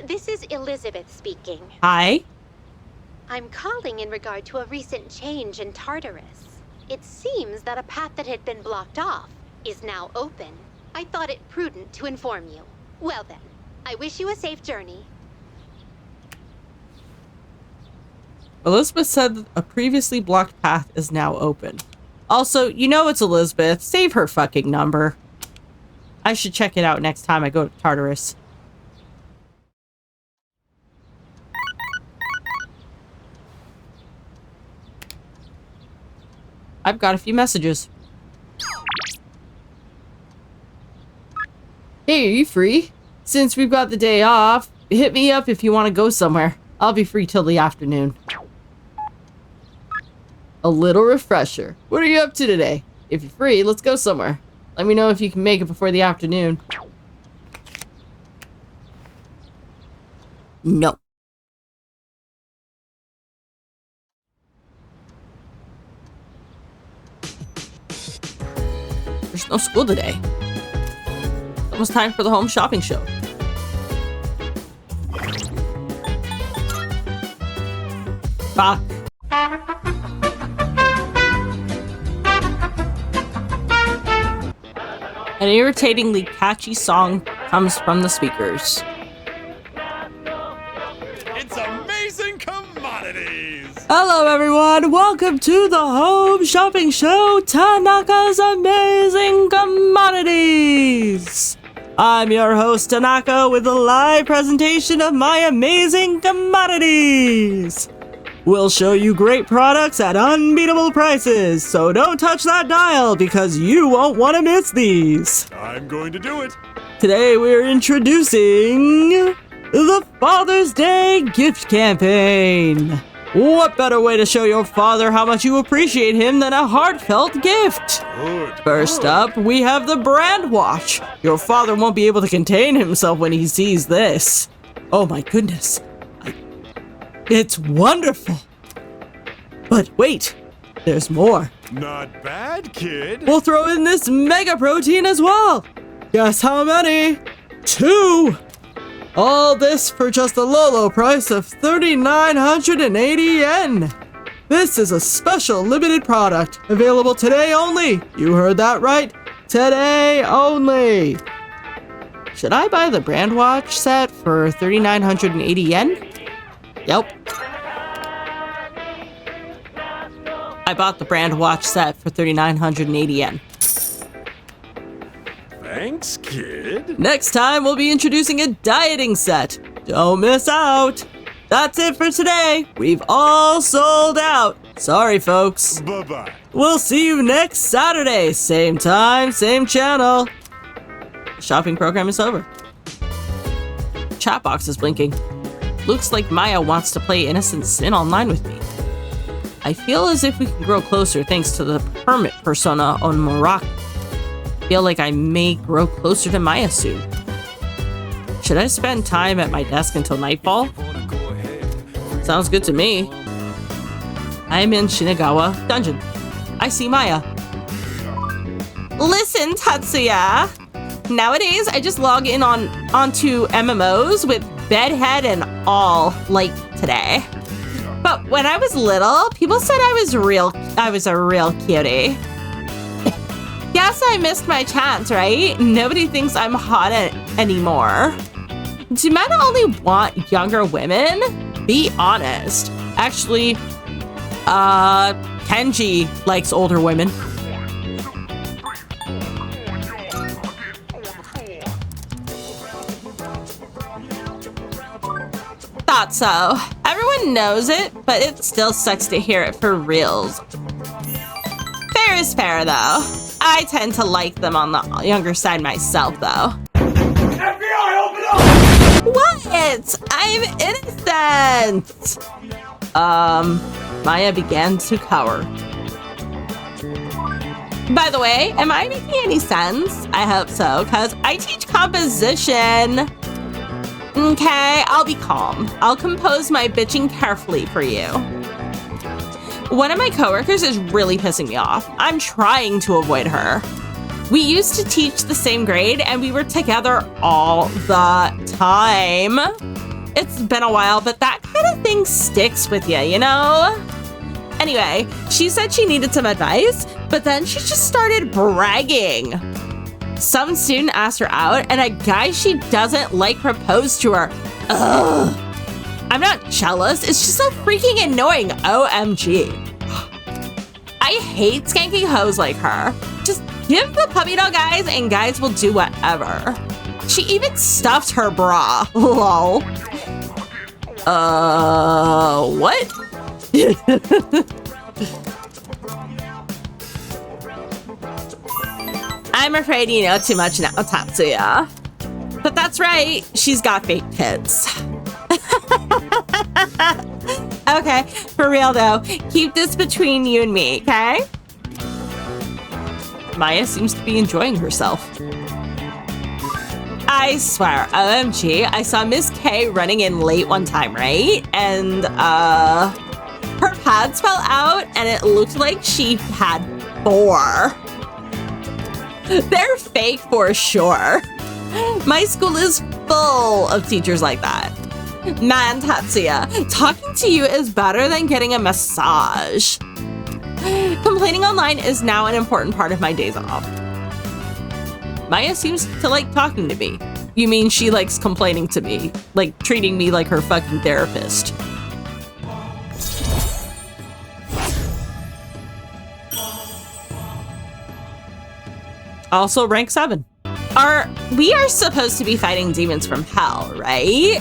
this is Elizabeth speaking. Hi. I'm calling in regard to a recent change in Tartarus. It seems that a path that had been blocked off is now open. I thought it prudent to inform you. Well then, I wish you a safe journey. Elizabeth said that a previously blocked path is now open. Also, you know it's Elizabeth. Save her fucking number. I should check it out next time I go to Tartarus. I've got a few messages. Hey, are you free? Since we've got the day off, hit me up if you want to go somewhere. I'll be free till the afternoon. A little refresher. What are you up to today? If you're free, let's go somewhere. Let me know if you can make it before the afternoon. No. There's no school today. It's almost time for the home shopping show. Fuck. An irritatingly catchy song comes from the speakers. It's amazing commodities! Hello everyone, welcome to the home shopping show, Tanaka's Amazing Commodities! I'm your host Tanaka with a live presentation of my amazing commodities! We'll show you great products at unbeatable prices, so don't touch that dial because you won't want to miss these. I'm going to do it. Today we're introducing the Father's Day Gift Campaign. What better way to show your father how much you appreciate him than a heartfelt gift? Good. First up, we have the brand watch. Your father won't be able to contain himself when he sees this. Oh my goodness. It's wonderful. But wait, there's more. Not bad, kid. We'll throw in this mega protein as well. Guess how many? 2. All this for just a low price of 3,980 yen. This is a special limited product, available today only. You heard that right. Today only. Should I buy the brand watch set for 3,980 yen? Yep. I bought the brand watch set for 3,980 yen. Thanks, kid. Next time, we'll be introducing a dieting set. Don't miss out. That's it for today. We've all sold out. Sorry, folks. Bye-bye. We'll see you next Saturday. Same time, same channel. The shopping program is over. Chat box is blinking. Looks like Maya wants to play Innocent Sin online with me. I feel as if we can grow closer thanks to the hermit persona on Morak. Feel like I may grow closer to Maya soon. Should I spend time at my desk until nightfall? Sounds good to me. I'm in Shinagawa Dungeon. I see Maya. Listen, Tatsuya. Nowadays, I just log in onto MMOs with bedhead and all, like today. But when I was little, people said I was a real cutie. Guess I missed my chance, right? Nobody thinks I'm hot anymore. Do men only want younger women? Be honest. Actually, Kenji likes older women. Thought so. Everyone knows it, but it still sucks to hear it for reals. Fair is fair, though. I tend to like them on the younger side myself, though. FBI, open up! What? I'm innocent! Maya began to cower. By the way, am I making any sense? I hope so, because I teach composition. Okay, I'll be calm. I'll compose my bitching carefully for you. One of my coworkers is really pissing me off. I'm trying to avoid her. We used to teach the same grade and we were together all the time. It's been a while, but that kind of thing sticks with you, you know? Anyway, she said she needed some advice, but then she just started bragging. Some student asked her out, and a guy she doesn't like proposed to her. Ugh. I'm not jealous, it's just so freaking annoying, OMG. I hate skanky hoes like her. Just give the puppy dog eyes and guys will do whatever. She even stuffed her bra, lol. What? I'm afraid you know too much now, Tatsuya. But that's right, she's got fake tits. Okay, for real though, keep this between you and me, okay? Maya seems to be enjoying herself. I swear, OMG, I saw Miss K running in late one time, right? And, her pads fell out and it looked like she had 4. They're fake for sure. My school is full of teachers like that. Man, Tatsuya, talking to you is better than getting a massage. Complaining online is now an important part of my days off. Maya seems to like talking to me. You mean she likes complaining to me, like treating me like her fucking therapist. Also rank 7. We are supposed to be fighting demons from hell, right?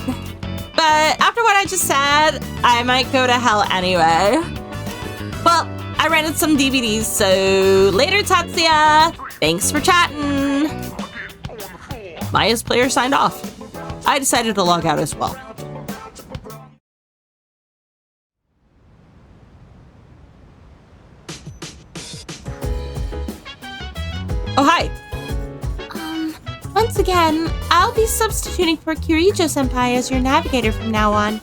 But after what I just said, I might go to hell anyway. Well, I rented some DVDs, so later, Tatsuya. Thanks for chatting. Maya's player signed off. I decided to log out as well. Oh, hi. Once again, I'll be substituting for Kirijo-senpai as your navigator from now on.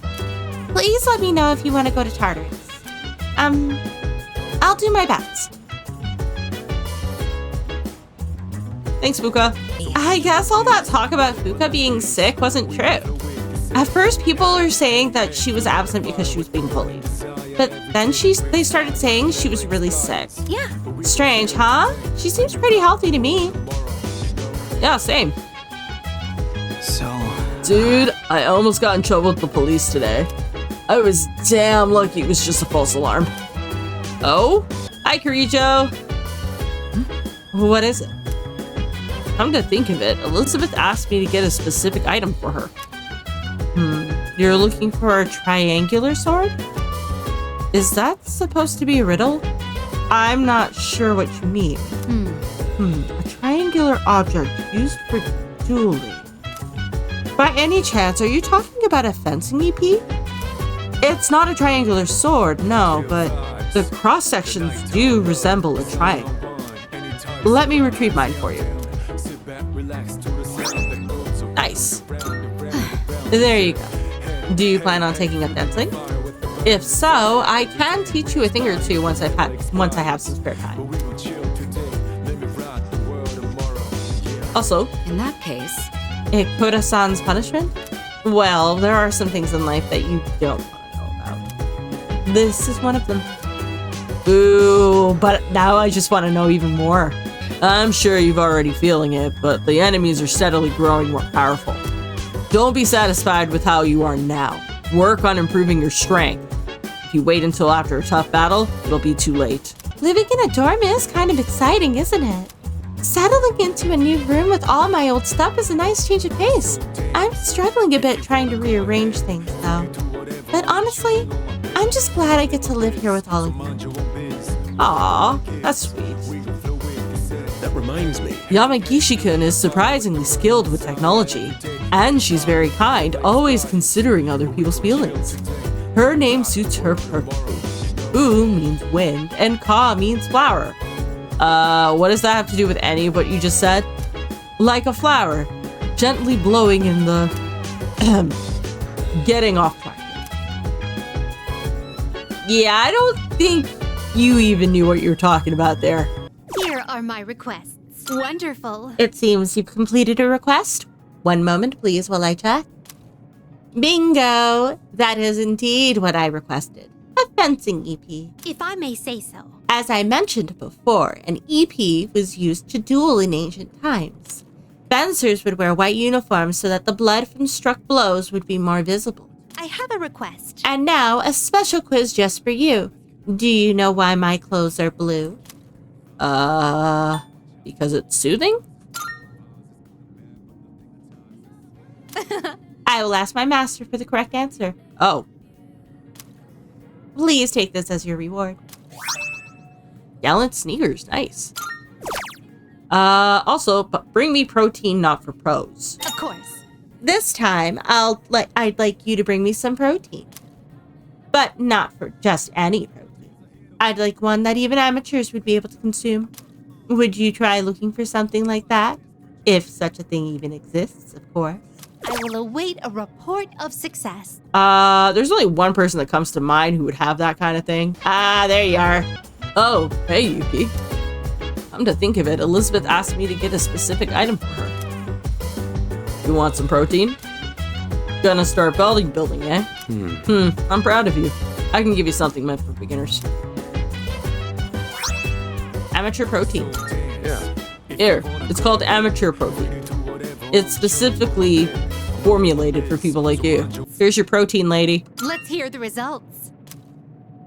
Please let me know if you want to go to Tartarus. I'll do my best. Thanks, Fuuka. I guess all that talk about Fuuka being sick wasn't true. At first, people were saying that she was absent because she was being bullied. But then they started saying she was really sick. Yeah. Strange, huh? She seems pretty healthy to me. Yeah, same. So... Dude, I almost got in trouble with the police today. I was damn lucky it was just a false alarm. Oh? Hi, Kirijo. What is it? Come to think of it, Elizabeth asked me to get a specific item for her. You're looking for a triangular sword? Is that supposed to be a riddle? I'm not sure what you mean. A triangular object used for dueling. By any chance, are you talking about a fencing EP? It's not a triangular sword, no, but the cross-sections do resemble a triangle. Let me retrieve mine for you. Nice. There you go. Do you plan on taking up fencing? If so, I can teach you a thing or two once I have some spare time. Also, In that case, Ikuda-san's punishment? Well, there are some things in life that you don't want to know about. This is one of them. Ooh, but now I just want to know even more. I'm sure you've already feeling it, but the enemies are steadily growing more powerful. Don't be satisfied with how you are now. Work on improving your strength. If you wait until after a tough battle, it'll be too late. living in a dorm is kind of exciting, isn't it? Settling into a new room with all my old stuff is a nice change of pace. I'm struggling a bit trying to rearrange things, though. But honestly, I'm just glad I get to live here with all of you. Aw, that's sweet. That reminds me. Yamagishi-kun is surprisingly skilled with technology, and she's very kind, always considering other people's feelings. Her name suits her perfectly. U means wind, and Ka means flower. What does that have to do with any of what you just said? Like a flower, gently blowing in the... getting off track. Yeah, I don't think you even knew what you were talking about there. Here are my requests. Wonderful. It seems you've completed a request. One moment, please, while I check. Bingo! That is indeed what I requested. A fencing EP. If I may say so. As I mentioned before, an EP was used to duel in ancient times. Fencers would wear white uniforms so that the blood from struck blows would be more visible. I have a request. And now, a special quiz just for you. Do you know why my clothes are blue? Because it's soothing? I will ask my master for the correct answer. Oh, Please take this as your reward. gallant sneakers, nice. Also, bring me protein, not for pros. Of course. This time, I'd like you to bring me some protein. But not for just any protein. I'd like one that even amateurs would be able to consume. Would you try looking for something like that? If such a thing even exists, of course. I will await a report of success. There's only one person that comes to mind who would have that kind of thing. Ah, there you are. Oh, hey, Yuki. Come to think of it, Elizabeth asked me to get a specific item for her. You want some protein? Gonna start bodybuilding, eh? I'm proud of you. I can give you something meant for beginners. Amateur protein. Yeah. Here, it's called amateur protein. It's specifically formulated for people like you. Here's your protein, lady. Let's hear the results.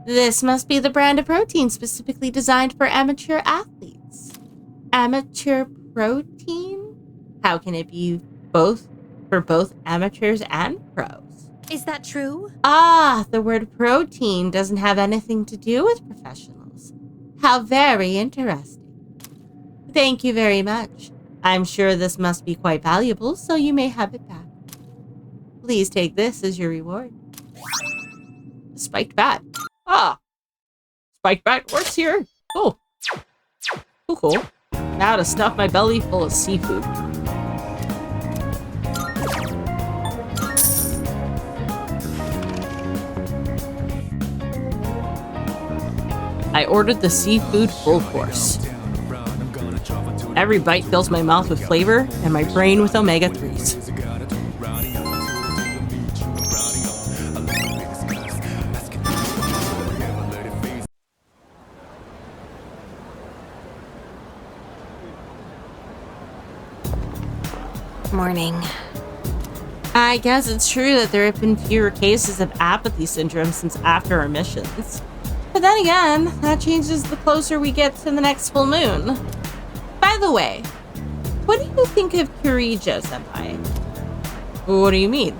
This must be the brand of protein specifically designed for amateur athletes. Amateur protein? How can it be both for both amateurs and pros? Is that true? Ah, the word protein doesn't have anything to do with professionals. How very interesting. Thank you very much. I'm sure this must be quite valuable, so you may have it back. Please take this as your reward. Spiked bat. Ah! Spiked bat works here. Cool. Cool. Now to stuff my belly full of seafood. I ordered the seafood full course. Every bite fills my mouth with flavor and my brain with omega-3s. Morning. I guess it's true that there have been fewer cases of apathy syndrome since after our missions. But then again, that changes the closer we get to the next full moon. By the way, what do you think of Kirijo-senpai? What do you mean?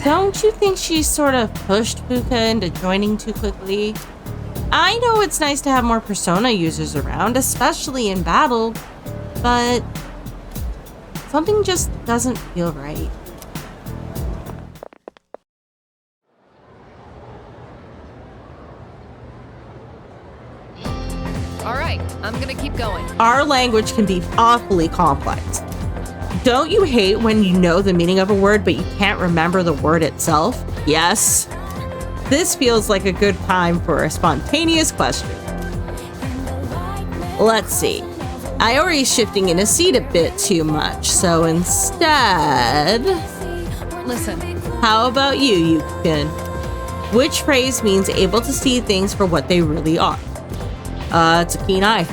Don't you think she sort of pushed Fuuka into joining too quickly? I know it's nice to have more Persona users around, especially in battle, but something just doesn't feel right. All right, I'm gonna keep going. Our language can be awfully complex. Don't you hate when you know the meaning of a word but you can't remember the word itself? Yes. This feels like a good time for a spontaneous question. Let's see. Iori's shifting in a seat a bit too much, so instead... Listen, How about you, Yuki-kun? Which phrase means able to see things for what they really are? It's a keen eye.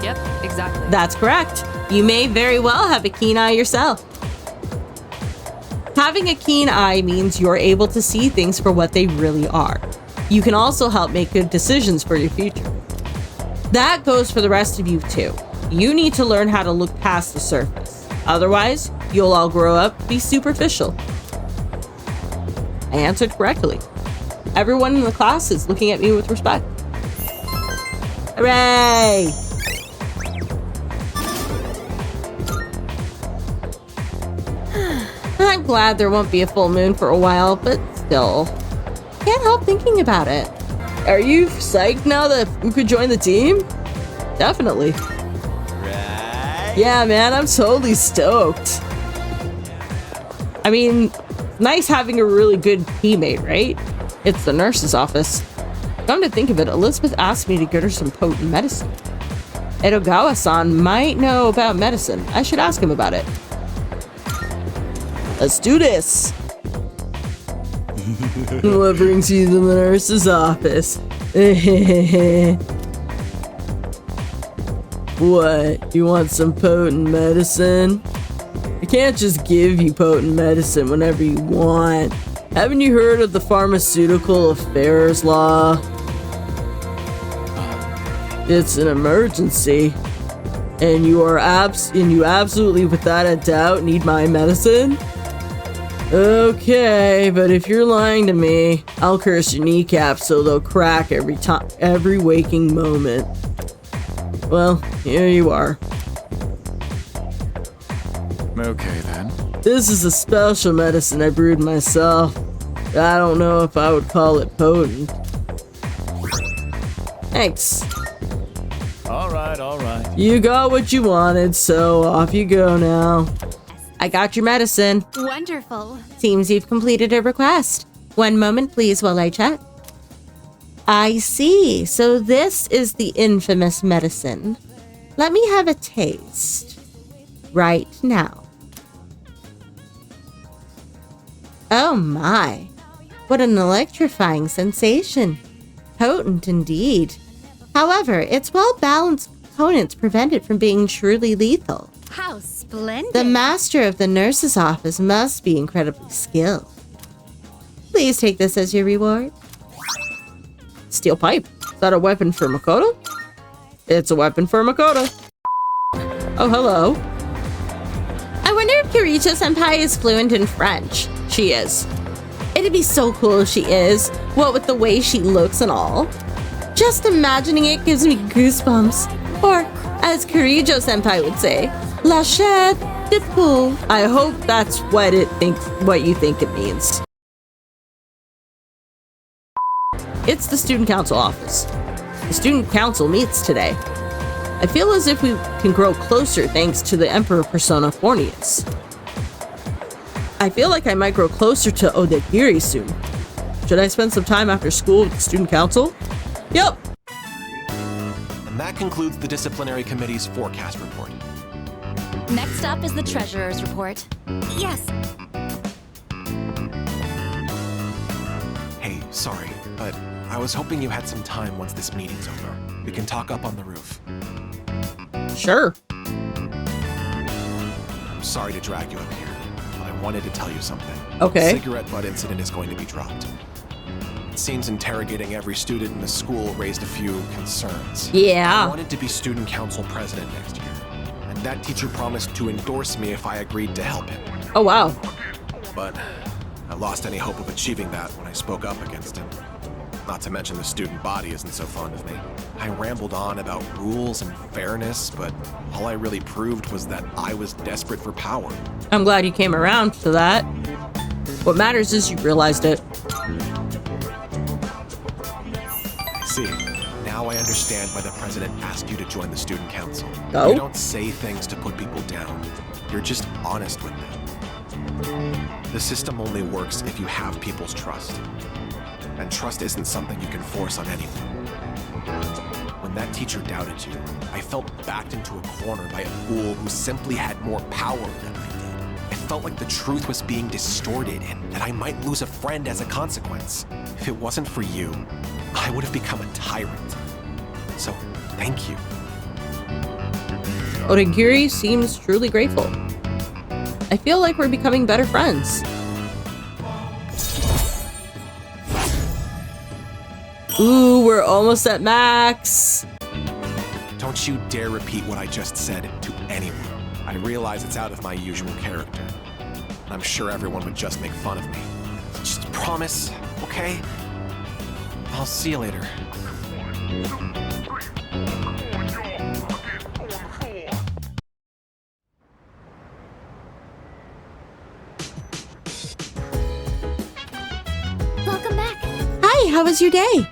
yep, exactly. That's correct. You may very well have a keen eye yourself. Having a keen eye means you're able to see things for what they really are. You can also help make good decisions for your future. That goes for the rest of you too. You need to learn how to look past the surface. Otherwise, you'll all grow up to be superficial. I answered correctly. Everyone in the class is looking at me with respect. Hooray! I'm glad there won't be a full moon for a while, but still. Can't help thinking about it. Are you psyched now that Fuuka joined the team? Definitely. Right. Yeah, man, I'm totally stoked. I mean, nice having a really good teammate, right? It's the nurse's office. Come to think of it, Elizabeth asked me to get her some potent medicine. Edogawa-san might know about medicine. I should ask him about it. Let's do this. What brings you to the nurse's office? What? You want some potent medicine? I can't just give you potent medicine whenever you want. Haven't you heard of the Pharmaceutical Affairs Law? It's an emergency. And you absolutely, without a doubt, need my medicine? Okay, but if you're lying to me, I'll curse your kneecaps so they'll crack every waking moment. Well, here you are. Okay then. This is a special medicine I brewed myself. I don't know if I would call it potent. Thanks. All right. You got what you wanted, so off you go now. I got your medicine. Wonderful. Seems you've completed a request. One moment, please, while I check. I see. So this is the infamous medicine. Let me have a taste. Right now. Oh my. What an electrifying sensation. Potent indeed. However, its well-balanced components prevent it from being truly lethal. How splendid. The master of the nurse's office must be incredibly skilled. Please take this as your reward. Steel pipe. Is that a weapon for Makoto? It's a weapon for Makoto. Oh, hello. I wonder if Kiricho-senpai is fluent in French. She is. It'd be so cool if she is. What with the way she looks and all. Just imagining it gives me goosebumps. Or, as Kirijo-senpai would say, la chair de poule. I hope that's what you think it means. It's the student council office. The student council meets today. I feel as if we can grow closer thanks to the Emperor persona Fornius. I feel like I might grow closer to Odekiri soon. Should I spend some time after school with the student council? Yep. And that concludes the disciplinary committee's forecast report. Next up is the treasurer's report. Yes. Hey, sorry, but I was hoping you had some time once this meeting's over. We can talk up on the roof. Sure. I'm sorry to drag you up here, but I wanted to tell you something. Okay. The cigarette butt incident is going to be dropped. It seems interrogating every student in the school raised a few concerns. I Yeah. wanted to be student council president next year, and that teacher promised to endorse me if I agreed to help him. Oh, wow. But I lost any hope of achieving that when I spoke up against him. Not to mention the student body isn't so fond of me. I rambled on about rules and fairness, but all I really proved was that I was desperate for power. I'm glad you came around to that. What matters is you realized it. See, now I understand why the president asked you to join the student council. Oh? You don't say things to put people down. You're just honest with them. The system only works if you have people's trust. And trust isn't something you can force on anyone. When that teacher doubted you, I felt backed into a corner by a fool who simply had more power than I did. I felt like the truth was being distorted and that I might lose a friend as a consequence. If it wasn't for you, I would have become a tyrant. So, thank you. Odegiri seems truly grateful. I feel like we're becoming better friends. Ooh, we're almost at max. Don't you dare repeat what I just said to anyone. I realize it's out of my usual character. I'm sure everyone would just make fun of me. Just promise, okay? I'll see you later. Welcome back. Hi, how was your day?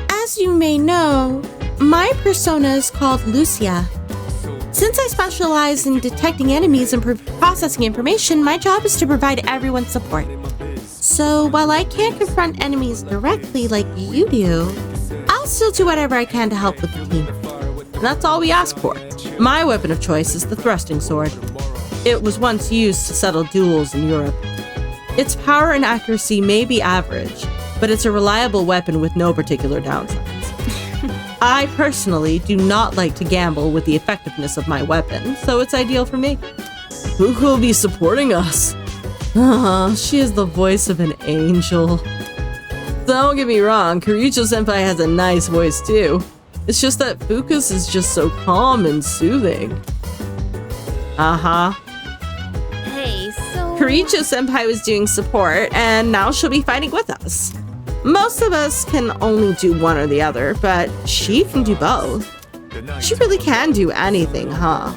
As you may know, my persona is called Lucia. Since I specialize in detecting enemies and processing information, my job is to provide everyone support. So while I can't confront enemies directly like you do, I'll still do whatever I can to help with the team. And that's all we ask for. My weapon of choice is the thrusting sword. It was once used to settle duels in Europe. Its power and accuracy may be average, but it's a reliable weapon with no particular downsides. I personally do not like to gamble with the effectiveness of my weapon, so it's ideal for me. Fuuka will be supporting us. She is the voice of an angel. Don't get me wrong, Kiricho-senpai has a nice voice too. It's just that Fuuka's is just so calm and soothing. Hey, so... Kiricho-senpai was doing support, and now she'll be fighting with us. Most of us can only do one or the other, but she can do both. She really can do anything, huh?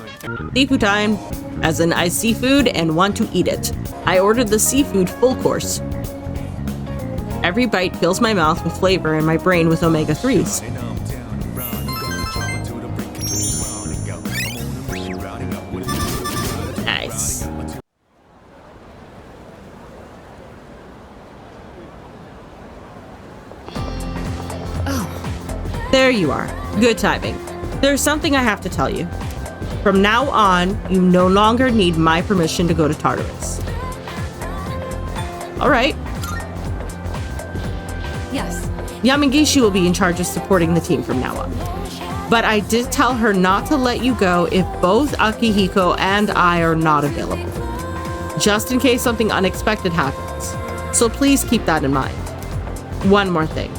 Seafood time. As in, I see food and want to eat it. I ordered the seafood full course. Every bite fills my mouth with flavor and my brain with omega-3s. Nice. Oh. There you are. Good timing. There's something I have to tell you. From now on, you no longer need my permission to go to Tartarus. All right. Yes. Yamagishi will be in charge of supporting the team from now on. But I did tell her not to let you go if both Akihiko and I are not available, just in case something unexpected happens. So please keep that in mind. One more thing.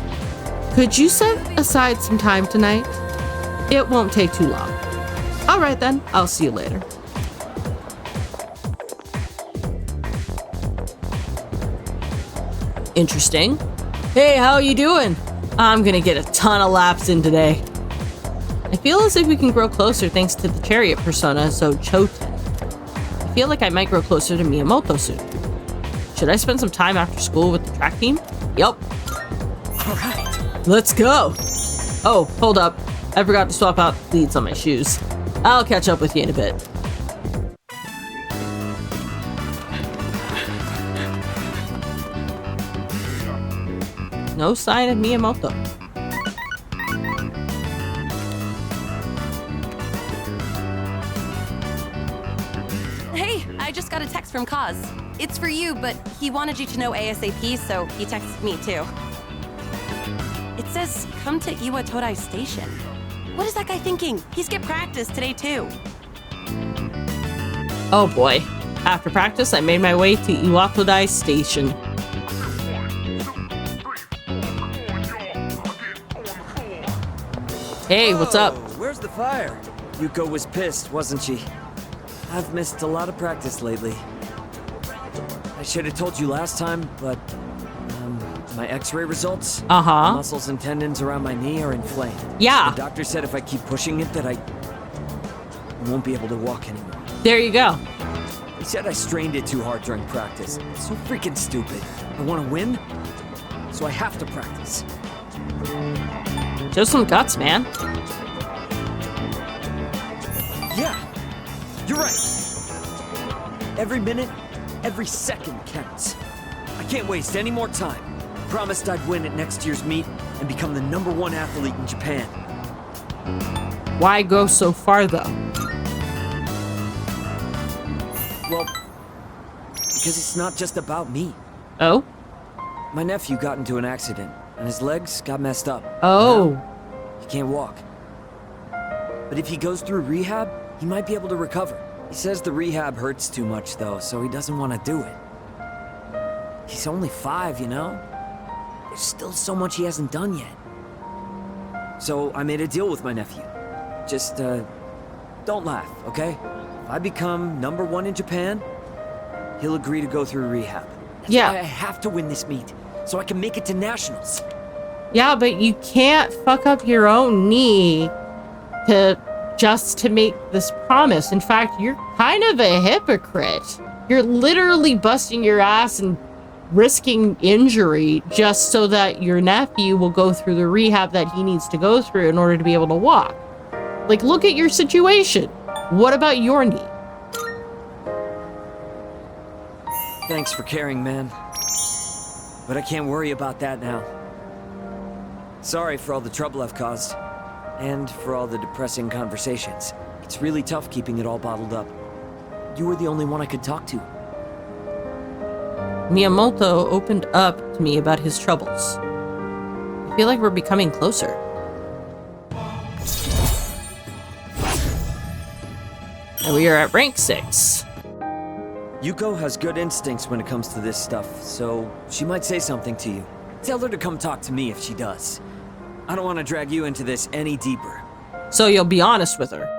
Could you set aside some time tonight? It won't take too long. All right then, I'll see you later. Interesting. Hey, how are you doing? I'm gonna get a ton of laps in today. I feel as if we can grow closer thanks to the chariot persona, so Choten. I feel like I might grow closer to Miyamoto soon. Should I spend some time after school with the track team? Yup. All right, let's go. Oh, hold up. I forgot to swap out cleats on my shoes. I'll catch up with you in a bit. No sign of Miyamoto. Hey, I just got a text from Kaz. It's for you, but he wanted you to know ASAP, so he texted me too. It says, come to Iwatodai Station. What is that guy thinking? He skipped practice today too. Oh boy. After practice, I made my way to Iwatodai Station. Hey, what's up? Where's the fire? Yuko was pissed, wasn't she? I've missed a lot of practice lately. I should have told you last time, but my x-ray results, the muscles and tendons around my knee are inflamed. Yeah. The doctor said if I keep pushing it that I won't be able to walk anymore. There you go. He said I strained it too hard during practice. It's so freaking stupid. I want to win, so I have to practice. Show some guts, man. Yeah, you're right. Every minute, every second counts. I can't waste any more time. Promised I'd win at next year's meet and become the #1 athlete in Japan. Why go so far, though? Well, because it's not just about me. Oh? My nephew got into an accident, and his legs got messed up. Oh. Now, he can't walk. But if he goes through rehab, he might be able to recover. He says the rehab hurts too much, though, so he doesn't want to do it. He's only 5, you know? There's still so much he hasn't done yet. So I made a deal with my nephew. Just, don't laugh, okay? If I become #1 in Japan, he'll agree to go through rehab. That's why I have to win this meet, so I can make it to nationals. Yeah, but you can't fuck up your own knee to make this promise. In fact, you're kind of a hypocrite. You're literally busting your ass and risking injury just so that your nephew will go through the rehab that he needs to go through in order to be able to walk. Like, look at your situation. What about your knee? Thanks for caring, man. But I can't worry about that now. Sorry for all the trouble I've caused. And for all the depressing conversations. It's really tough keeping it all bottled up. you were the only one I could talk to. Miyamoto opened up to me about his troubles. I feel like we're becoming closer. And we are at rank 6. Yuko has good instincts when it comes to this stuff, so she might say something to you. Tell her to come talk to me if she does. I don't want to drag you into this any deeper. So you'll be honest with her.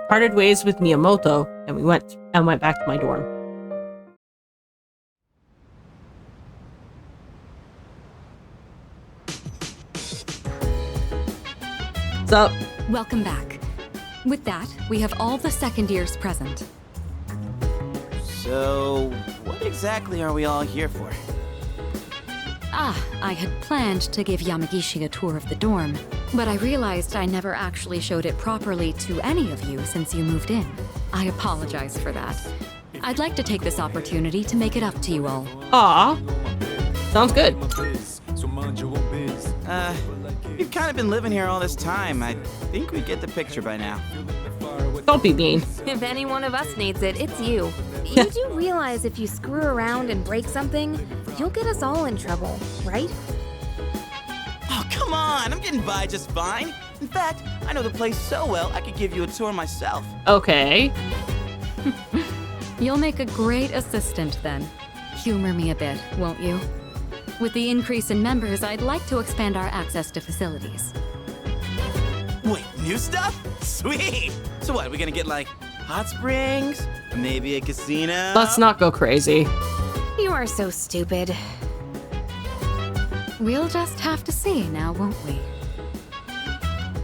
Parted ways with Miyamoto, and we went back to my dorm. What's up? Welcome back. With that, we have all the second years present. So, what exactly are we all here for? I had planned to give Yamagishi a tour of the dorm, but I realized I never actually showed it properly to any of you since you moved in. I apologize for that. I'd like to take this opportunity to make it up to you all. Aw. Sounds good. We've kind of been living here all this time. I think we get the picture by now. Don't be mean. If any one of us needs it, it's you. You do realize if you screw around and break something, you'll get us all in trouble, right? Oh, come on! I'm getting by just fine. In fact, I know the place so well, I could give you a tour myself. Okay. You'll make a great assistant then. Humor me a bit, won't you? With the increase in members, I'd like to expand our access to facilities. Wait, new stuff? Sweet! So what, are we gonna get like hot springs? Maybe a casino? Let's not go crazy. You are so stupid. We'll just have to see now, won't we?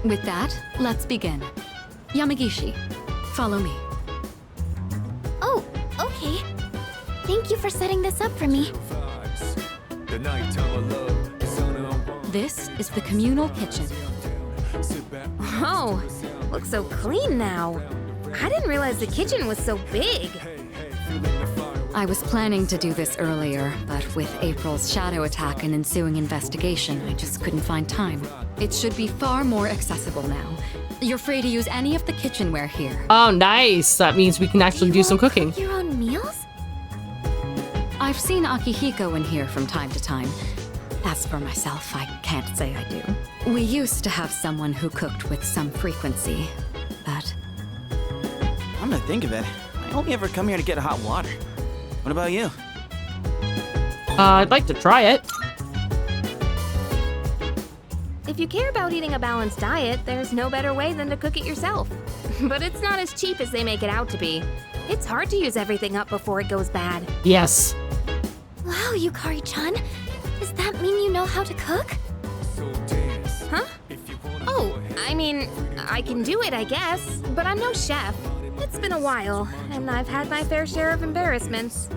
With that, let's begin. Yamagishi, follow me. Oh, okay. Thank you for setting this up for me. This is the communal kitchen. Oh, looks so clean now. I didn't realize the kitchen was so big. I was planning to do this earlier, but with April's shadow attack and ensuing investigation, I just couldn't find time. It should be far more accessible now. You're free to use any of the kitchenware here. Oh, nice. That means we can actually do some cooking. Cook your own meals? I've seen Akihiko in here from time to time. As for myself, I can't say I do. We used to have someone who cooked with some frequency, but... I'm gonna think of it. I only ever come here to get hot water. What about you? I'd like to try it. If you care about eating a balanced diet, there's no better way than to cook it yourself. But it's not as cheap as they make it out to be. It's hard to use everything up before it goes bad. Yes. Wow, Yukari-chan. Does that mean you know how to cook? Huh? Oh, I mean, I can do it, I guess, but I'm no chef. It's been a while, and I've had my fair share of embarrassments.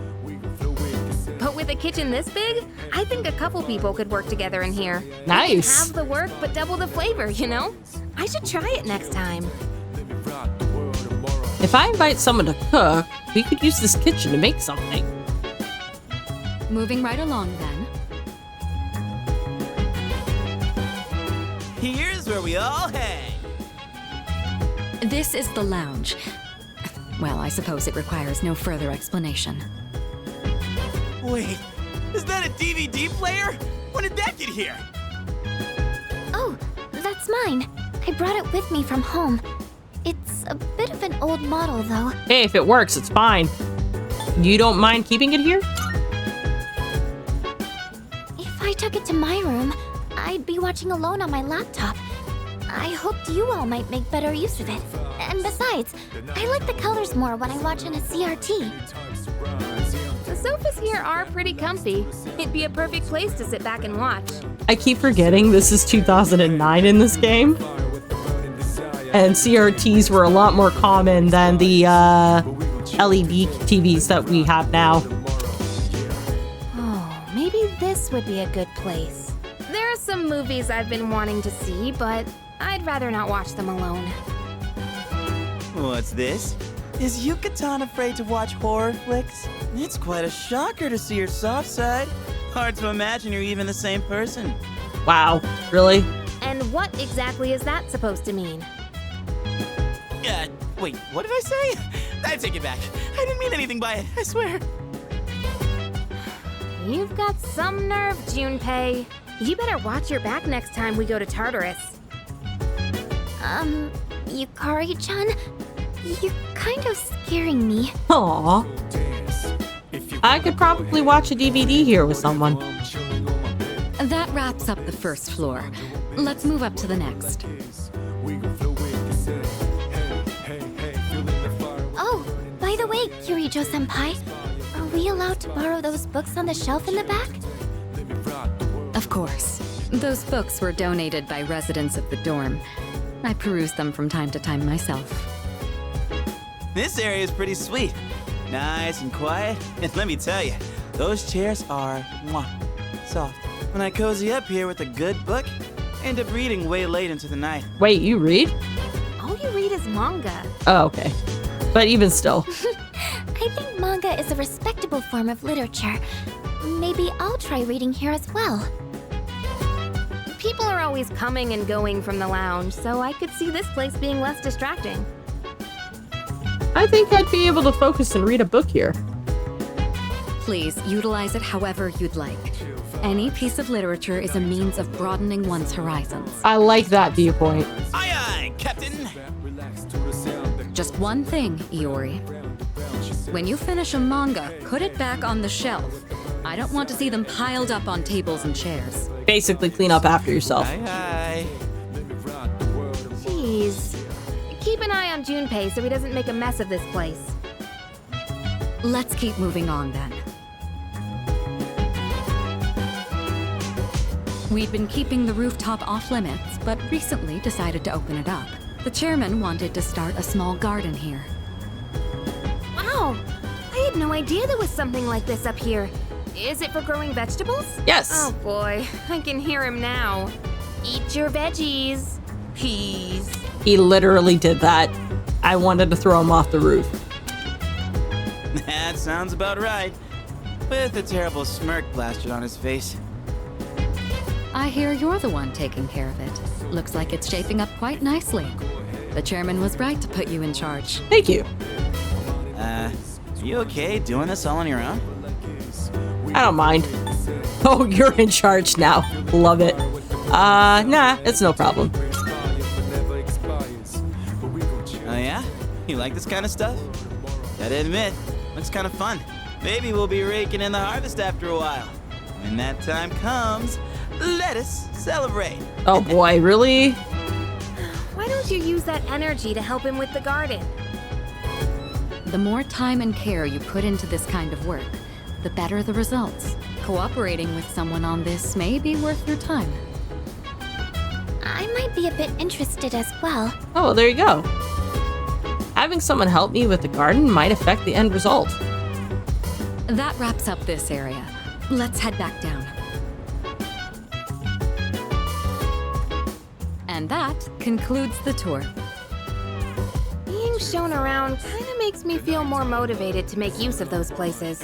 But with a kitchen this big, I think a couple people could work together in here. Nice. Have the work, but double the flavor, you know? I should try it next time. If I invite someone to cook, we could use this kitchen to make something. Moving right along then. Here's where we all hang. This is the lounge. Well, I suppose it requires no further explanation. Wait, is that a DVD player? When did that get here? Oh, that's mine. I brought it with me from home. It's a bit of an old model, though. Hey, if it works, it's fine. You don't mind keeping it here? If I took it to my room, I'd be watching alone on my laptop. I hoped you all might make better use of it. And besides, I like the colors more when I watch on a CRT. The sofas here are pretty comfy. It'd be a perfect place to sit back and watch. I keep forgetting this is 2009 in this game. And CRTs were a lot more common than the LED TVs that we have now. Oh, maybe this would be a good place. There are some movies I've been wanting to see, but I'd rather not watch them alone. What's this? Is Yucatan afraid to watch horror flicks? It's quite a shocker to see your soft side. Hard to imagine you're even the same person. Wow, really? And what exactly is that supposed to mean? Wait, what did I say? I take it back. I didn't mean anything by it, I swear. You've got some nerve, Junpei. You better watch your back next time we go to Tartarus. Yukari-chan, you're kind of scaring me. Aww. I could probably watch a DVD here with someone. That wraps up the first floor. Let's move up to the next. Oh, by the way, Kirijo-senpai, are we allowed to borrow those books on the shelf in the back? Of course. Those books were donated by residents of the dorm. I peruse them from time to time myself. This area is pretty sweet. Nice and quiet. And let me tell you, those chairs are mwah, soft. When I cozy up here with a good book, I end up reading way late into the night. Wait, you read? All you read is manga. Oh, okay. But even still. I think manga is a respectable form of literature. Maybe I'll try reading here as well. People are always coming and going from the lounge, so I could see this place being less distracting. I think I'd be able to focus and read a book here. Please utilize it however you'd like. Any piece of literature is a means of broadening one's horizons. I like that viewpoint. Aye, aye, Captain. Just one thing, Iori. When you finish a manga, put it back on the shelf. I don't want to see them piled up on tables and chairs. Basically, clean up after yourself. Aye, aye. Jeez. Keep an eye on Junpei so he doesn't make a mess of this place. Let's keep moving on then. We'd been keeping the rooftop off limits, but recently decided to open it up. The chairman wanted to start a small garden here. Wow! I had no idea there was something like this up here. Is it for growing vegetables? Yes. Oh boy, I can hear him now. Eat your veggies. Peas. He literally did that. I wanted to throw him off the roof. That sounds about right. With a terrible smirk plastered on his face. I hear you're the one taking care of it. Looks like it's shaping up quite nicely. The chairman was right to put you in charge. Thank you. You okay doing this all on your own? I don't mind. Oh, you're in charge now. Love it. Nah, it's no problem. Oh yeah? You like this kind of stuff? Gotta admit, looks kind of fun. Maybe we'll be raking in the harvest after a while. When that time comes, let us celebrate. Oh boy, really? Why don't you use that energy to help him with the garden? The more time and care you put into this kind of work, the better the results. Cooperating with someone on this may be worth your time. I might be a bit interested as well. Oh, there you go. Having someone help me with the garden might affect the end result. That wraps up this area. Let's head back down. And that concludes the tour. Being shown around kind of makes me feel more motivated to make use of those places.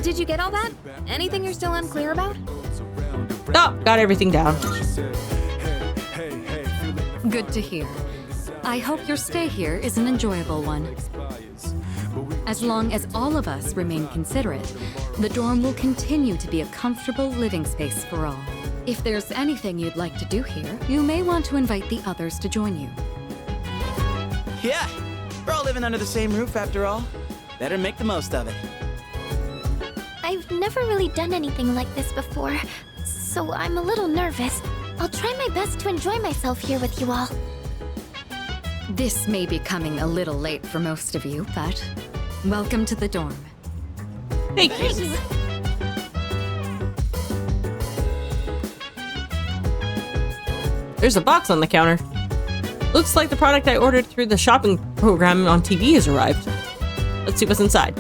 Did you get all that? Anything you're still unclear about? Oh, got everything down. Good to hear. I hope your stay here is an enjoyable one. As long as all of us remain considerate, the dorm will continue to be a comfortable living space for all. If there's anything you'd like to do here, you may want to invite the others to join you. Yeah, we're all living under the same roof after all. Better make the most of it. I've never really done anything like this before, so I'm a little nervous. I'll try my best to enjoy myself here with you all. This may be coming a little late for most of you, but welcome to the dorm. Thank you. There's a box on the counter. Looks like the product I ordered through the shopping program on TV has arrived. Let's see what's inside.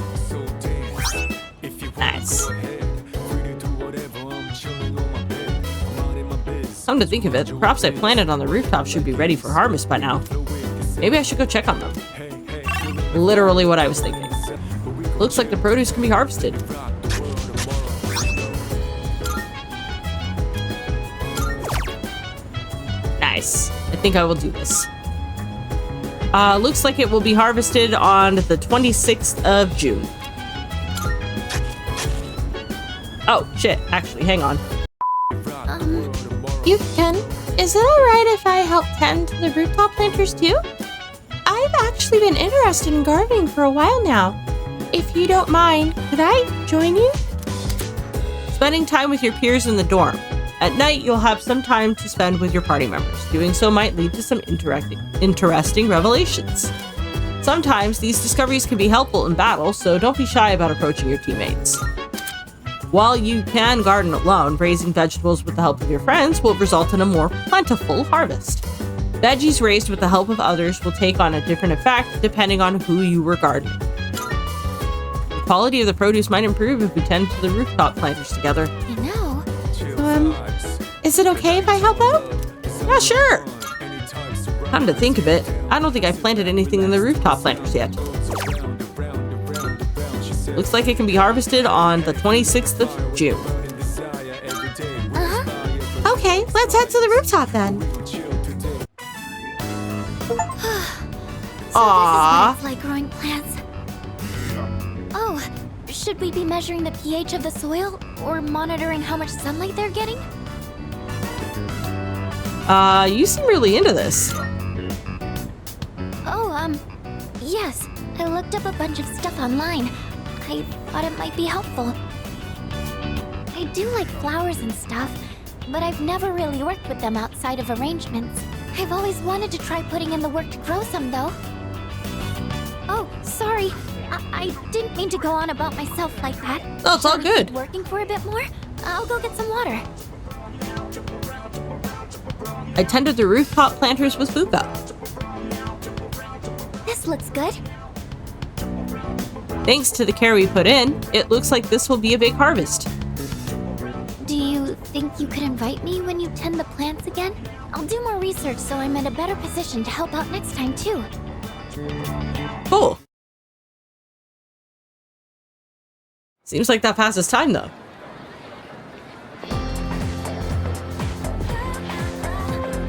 Nice. Come to think of it, the crops I planted on the rooftop should be ready for harvest by now. Maybe I should go check on them. Literally what I was thinking. Looks like the produce can be harvested. Nice. I think I will do this. Looks like it will be harvested on the 26th of June. Oh, shit. Actually, hang on. Yukin, is it alright if I help tend to the rooftop planters too? I've actually been interested in gardening for a while now. If you don't mind, could I join you? Spending time with your peers in the dorm. At night, you'll have some time to spend with your party members. Doing so might lead to some interesting revelations. Sometimes these discoveries can be helpful in battle, so don't be shy about approaching your teammates. While you can garden alone, raising vegetables with the help of your friends will result in a more plentiful harvest. Veggies raised with the help of others will take on a different effect depending on who you were gardening. The quality of the produce might improve if we tend to the rooftop planters together. You know. Is it okay if I help out? Yeah, sure. Come to think of it, I don't think I've planted anything in the rooftop planters yet. Looks like it can be harvested on the 26th of June. Okay, let's head to the rooftop then. Aww. It's like growing plants. Oh, should we be measuring the pH of the soil or monitoring how much sunlight they're getting? You seem really into this. Oh, yes. I looked up a bunch of stuff online. I thought it might be helpful. I do like flowers and stuff, but I've never really worked with them outside of arrangements. I've always wanted to try putting in the work to grow some, though. Oh, sorry. I didn't mean to go on about myself like that. Oh, it's all good. Working for a bit more? I'll go get some water. I tended the rooftop planters with Fuuka. This looks good. Thanks to the care we put in, it looks like this will be a big harvest. Do you think you could invite me when you tend the plants again? I'll do more research so I'm in a better position to help out next time, too. Cool. Seems like that passes time, though.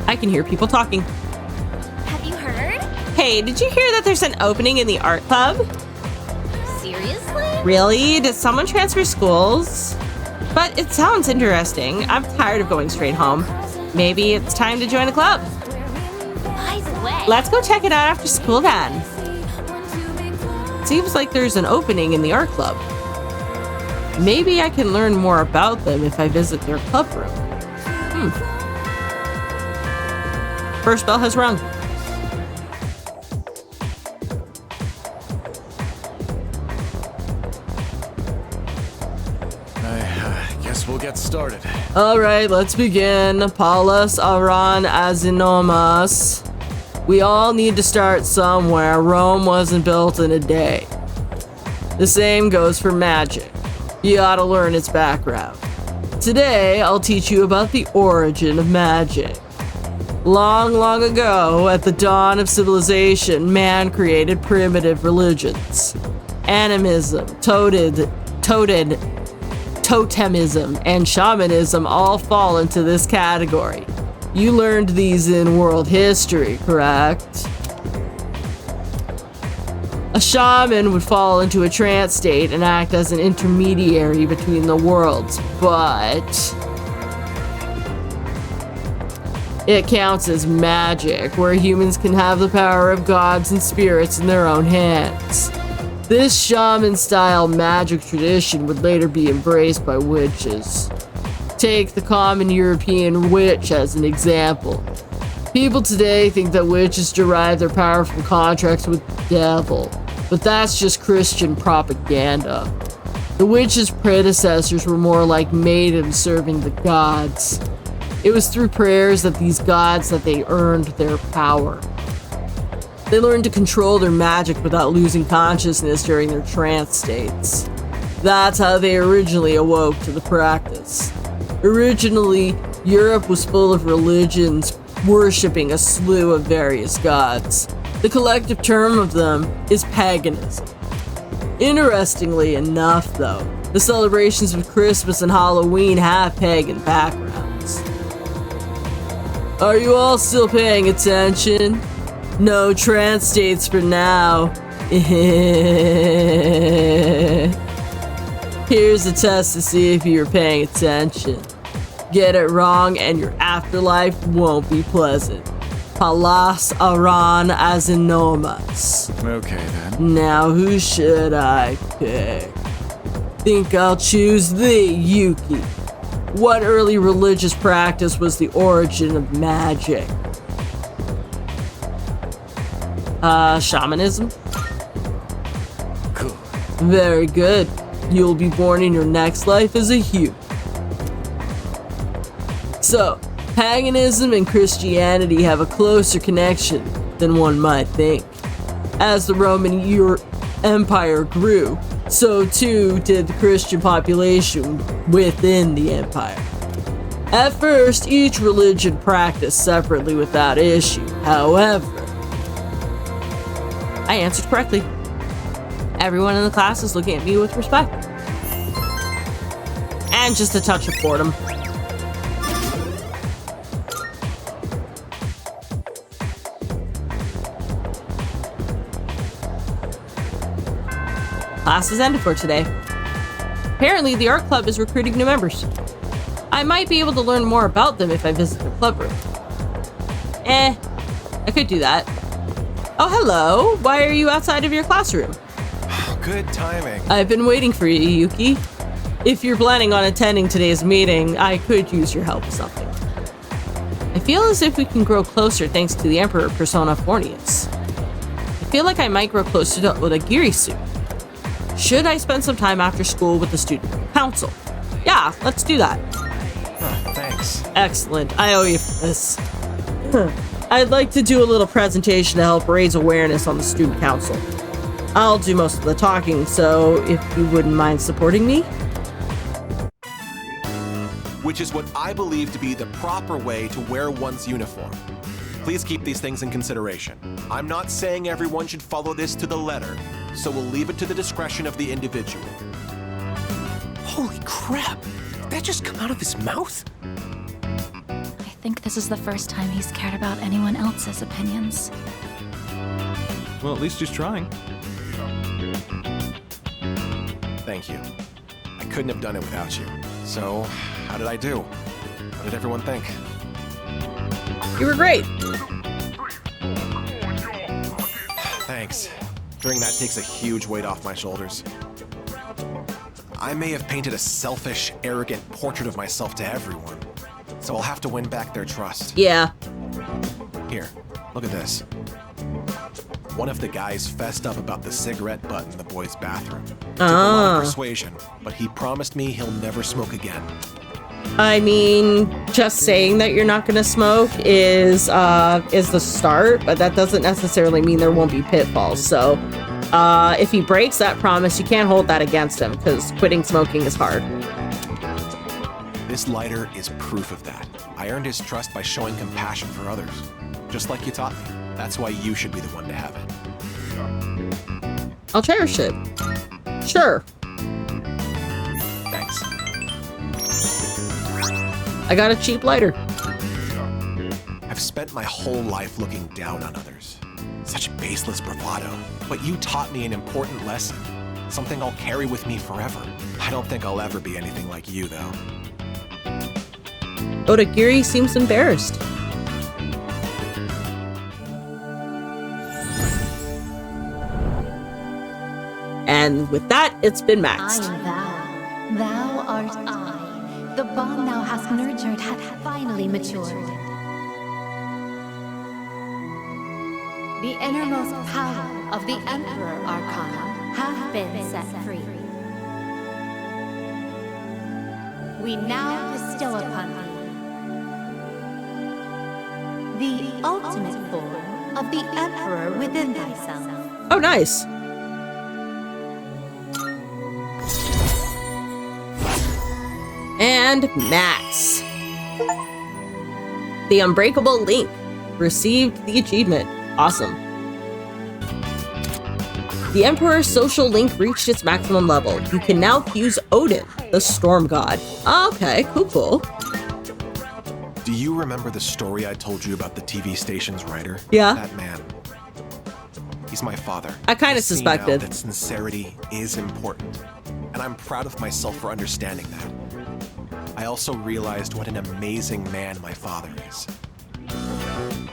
I can hear people talking. Have you heard? Hey, did you hear that there's an opening in the art club? Seriously? Really? Did someone transfer schools? But it sounds interesting. I'm tired of going straight home. Maybe it's time to join a club. By the way. Let's go check it out after school then. Seems like there's an opening in the art club. Maybe I can learn more about them if I visit their club room. First bell has rung. I guess we'll get started. Alright, let's begin. Paulus Aran Azinomas. We all need to start somewhere. Rome wasn't built in a day. The same goes for magic. You ought to learn its background. Today, I'll teach you about the origin of magic. Long, long ago, at the dawn of civilization, man created primitive religions. Animism, totemism, and shamanism all fall into this category. You learned these in world history, correct? A shaman would fall into a trance state and act as an intermediary between the worlds, but it counts as magic, where humans can have the power of gods and spirits in their own hands. This shaman-style magic tradition would later be embraced by witches. Take the common European witch as an example. People today think that witches derive their power from contracts with the devil, but that's just Christian propaganda. The witches' predecessors were more like maidens serving the gods. It was through prayers of these gods that they earned their power. They learned to control their magic without losing consciousness during their trance states. That's how they originally awoke to the practice. Originally, Europe was full of religions worshipping a slew of various gods. The collective term of them is paganism. Interestingly enough, though, the celebrations of Christmas and Halloween have pagan backgrounds. Are you all still paying attention? No trance states for now. Here's a test to see if you're paying attention. Get it wrong and your afterlife won't be pleasant. Palas aran as enormous. Okay then. Now who should I pick? Think I'll choose thee, Yuki. What early religious practice was the origin of magic? Shamanism? Cool. Very good. You'll be born in your next life as a Hugh. So, paganism and Christianity have a closer connection than one might think. As the Roman Empire grew, so too did the Christian population within the empire. At first, each religion practiced separately without issue. However, I answered correctly. Everyone in the class is looking at me with respect. And just a touch of boredom. Class is ended for today. Apparently, the art club is recruiting new members. I might be able to learn more about them if I visit the club room. I could do that. Oh, hello. Why are you outside of your classroom? Good timing. I've been waiting for you, Yuki. If you're planning on attending today's meeting, I could use your help with something. I feel as if we can grow closer thanks to the Emperor Persona Fornius. I feel like I might grow closer to Odagiri soon. Should I spend some time after school with the student council? Yeah, let's do that. Thanks. Excellent. I owe you for this. I'd like to do a little presentation to help raise awareness on the student council. I'll do most of the talking, so if you wouldn't mind supporting me? Which is what I believe to be the proper way to wear one's uniform. Please keep these things in consideration. I'm not saying everyone should follow this to the letter, so we'll leave it to the discretion of the individual. Holy crap! Did that just come out of his mouth? I think this is the first time he's cared about anyone else's opinions. Well, at least he's trying. Thank you. I couldn't have done it without you. So, how did I do? What did everyone think? You were great. Thanks. Doing that takes a huge weight off my shoulders. I may have painted a selfish, arrogant portrait of myself to everyone, so I'll have to win back their trust. Yeah. Here, look at this. One of the guys fessed up about the cigarette butt in the boys' bathroom. Took a lot of persuasion, but he promised me he'll never smoke again. I mean, just saying that you're not gonna smoke is the start, but that doesn't necessarily mean there won't be pitfalls. So, if he breaks that promise, you can't hold that against him, because quitting smoking is hard. This lighter is proof of that. I earned his trust by showing compassion for others, just like you taught me. That's why you should be the one to have it. I'll cherish it. Sure. Thanks. I got a cheap lighter. I've spent my whole life looking down on others. Such baseless bravado. But you taught me an important lesson. Something I'll carry with me forever. I don't think I'll ever be anything like you, though. Odagiri seems embarrassed. And with that, it's been maxed. I am thou, thou art I. The bond thou hast nurtured hath finally matured. The innermost power of the Emperor Arcana hath been set free. We now bestow upon thee the ultimate form of the Emperor within thyself. Oh, nice. And Max. The Unbreakable Link received the achievement. Awesome. The Emperor's social link reached its maximum level. You can now fuse Odin, the storm god. Okay, cool. Do you remember the story I told you about the TV station's writer? Yeah. That man. He's my father. I kind of I see suspected. now that sincerity is important, and I'm proud of myself for understanding that. I also realized what an amazing man my father is.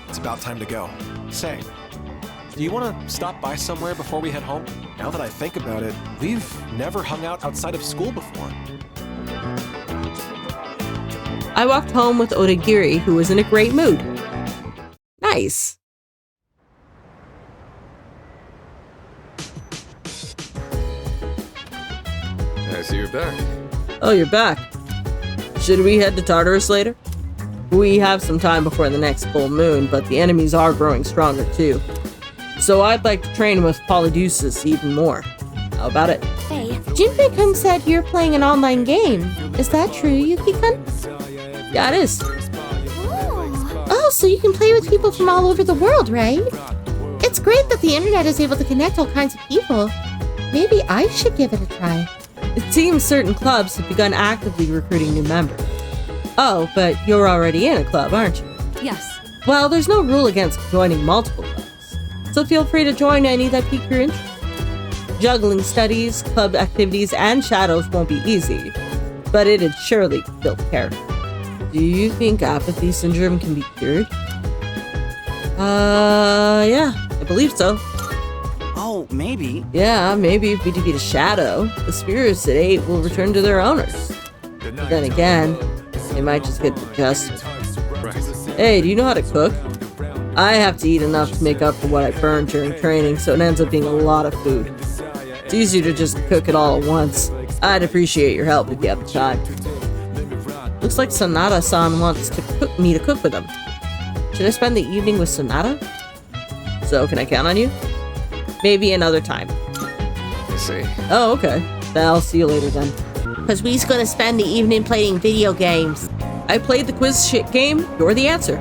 It's about time to go. Say, do you want to stop by somewhere before we head home? Now that I think about it, we've never hung out outside of school before. I walked home with Odagiri, who was in a great mood. Nice. I see you're back. Oh, you're back. Should we head to Tartarus later? We have some time before the next full moon, but the enemies are growing stronger too. So I'd like to train with Polydeuces even more. How about it? Hey, Jinpei-kun said you're playing an online game. Is that true, Yuki-kun? Yeah, it is. Oh, so you can play with people from all over the world, right? It's great that the internet is able to connect all kinds of people. Maybe I should give it a try. It seems certain clubs have begun actively recruiting new members. Oh, but you're already in a club, aren't you? Yes. Well, there's no rule against joining multiple clubs, so feel free to join any that pique your interest. Juggling studies, club activities, and shadows won't be easy, but it'd surely build character. Do you think apathy syndrome can be cured? Yeah, I believe so. Oh, maybe. Yeah, maybe if we defeat a shadow, the spirits it ate will return to their owners. But then again, they might just get digested. Hey, do you know how to cook? I have to eat enough to make up for what I burned during training, so it ends up being a lot of food. It's easier to just cook it all at once. I'd appreciate your help if you have the time. Looks like Sonata-san wants me to cook with him. Should I spend the evening with Sonata? So, can I count on you? Maybe another time. I see. Oh, okay. Then I'll see you later then. Because we's gonna spend the evening playing video games. I played the quiz shit game. You're the answer.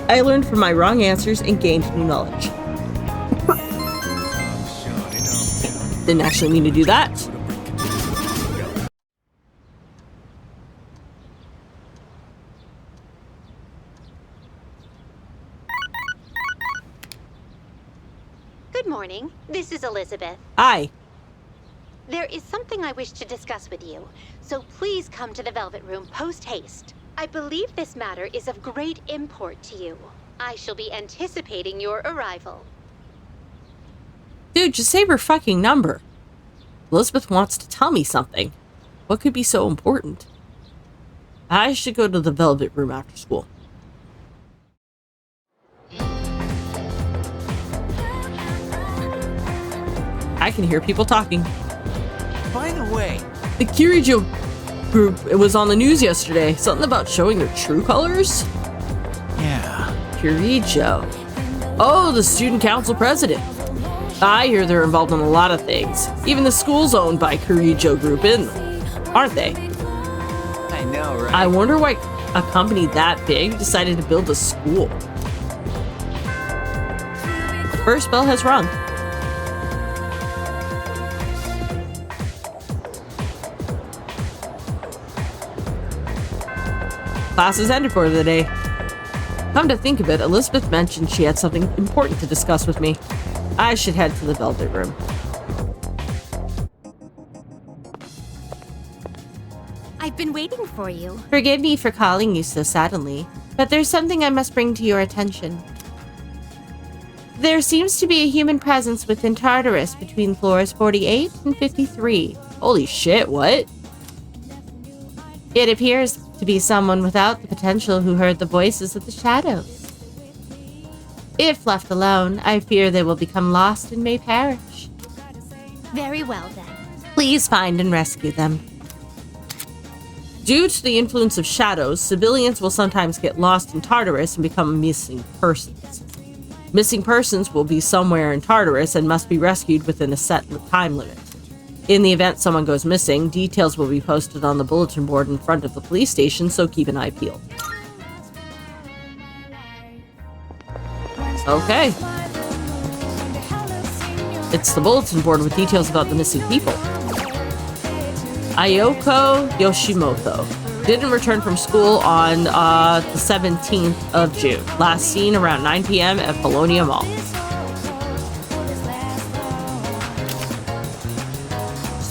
I learned from my wrong answers and gained new knowledge. Didn't actually mean to do that. Good morning. This is Elizabeth. Hi. There is something I wish to discuss with you, so please come to the Velvet Room post-haste. I believe this matter is of great import to you. I shall be anticipating your arrival. Dude, just save her fucking number. Elizabeth wants to tell me something. What could be so important? I should go to the Velvet Room after school. I can hear people talking. By the way, the Kirijo group, it was on the news yesterday. Something about showing their true colors? Yeah. Kirijo. Oh, the student council president. I hear they're involved in a lot of things. Even the school's owned by Kirijo group, aren't they? I know, right? I wonder why a company that big decided to build a school. The first bell has rung. Class is ended for the day. Come to think of it, Elizabeth mentioned she had something important to discuss with me. I should head to the Velvet Room. I've been waiting for you. Forgive me for calling you so suddenly, but there's something I must bring to your attention. There seems to be a human presence within Tartarus between floors 48 and 53. Holy shit, what? It appears to be someone without the potential who heard the voices of the shadows. If left alone, I fear they will become lost and may perish. Very well then. Please find and rescue them. Due to the influence of shadows, civilians will sometimes get lost in Tartarus and become missing persons. Missing persons will be somewhere in Tartarus and must be rescued within a set time limit. In the event someone goes missing, details will be posted on the bulletin board in front of the police station, so keep an eye peeled. Okay. It's the bulletin board with details about the missing people. Ayoko Yoshimoto didn't return from school on the 17th of June. Last seen around 9 p.m. at Polonia Mall.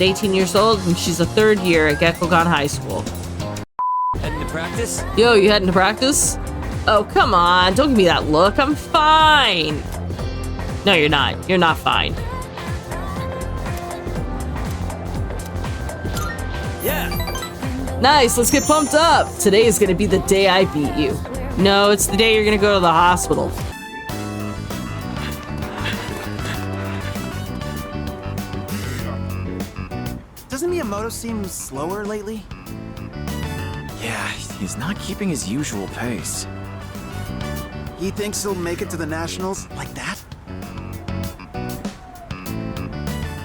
18 years old, and she's a third year at Gekkogan High School. Heading to practice? Yo, you heading to practice? Oh, come on. Don't give me that look. I'm fine. No, you're not. You're not fine. Yeah. Nice. Let's get pumped up. Today is going to be the day I beat you. No, it's the day you're going to go to the hospital. Doesn't Miyamoto seem slower lately? Yeah, he's not keeping his usual pace. He thinks he'll make it to the Nationals like that?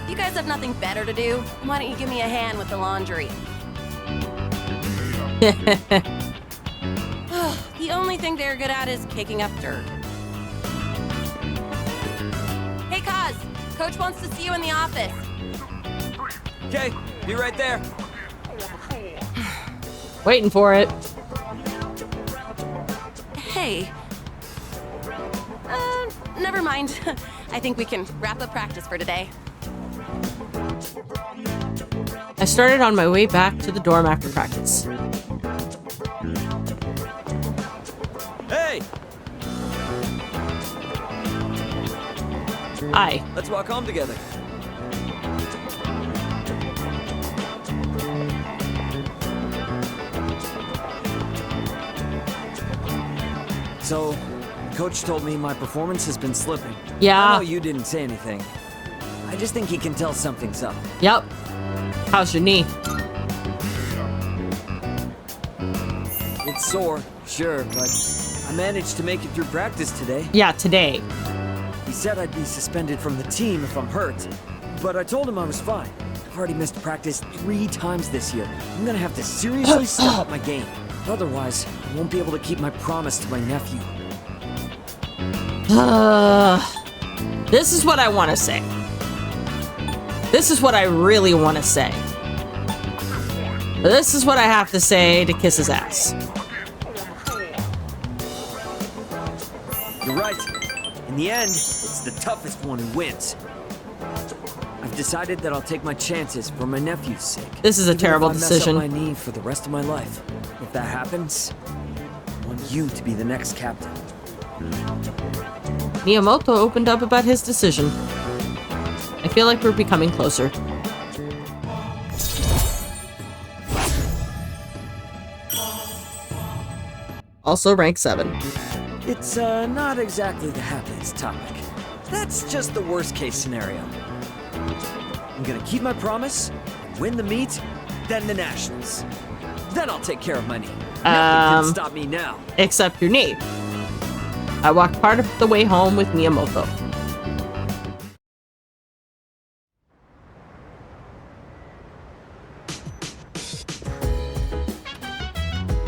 You guys have nothing better to do? Why don't you give me a hand with the laundry? The only thing they're good at is kicking up dirt. Hey, Kaz! Coach wants to see you in the office. Okay, be right there. Waiting for it. Hey. Never mind. I think we can wrap up practice for today. I started on my way back to the dorm after practice. Hey! Hi. Let's walk home together. So, Coach told me my performance has been slipping. Yeah. I know you didn't say anything. I just think he can tell something's up. Yep. How's your knee? It's sore, sure, but I managed to make it through practice today. Yeah, today. He said I'd be suspended from the team if I'm hurt, but I told him I was fine. I've already missed practice 3 times this year. I'm gonna have to seriously step up my game. Otherwise, I won't be able to keep my promise to my nephew. This is what I want to say. This is what I really want to say. This is what I have to say to kiss his ass. You're right. In the end, it's the toughest one who wins. I've decided that I'll take my chances for my nephew's sake. This is a terrible decision. I mess up my knee for the rest of my life. If that happens, I want you to be the next captain. Miyamoto opened up about his decision. I feel like we're becoming closer. Also rank 7. It's not exactly the happiest topic. That's just the worst case scenario. I'm gonna keep my promise, win the meet, then the Nationals. Then I'll take care of my knee. Nothing can stop me now. Except your knee. I walked part of the way home with Miyamoto.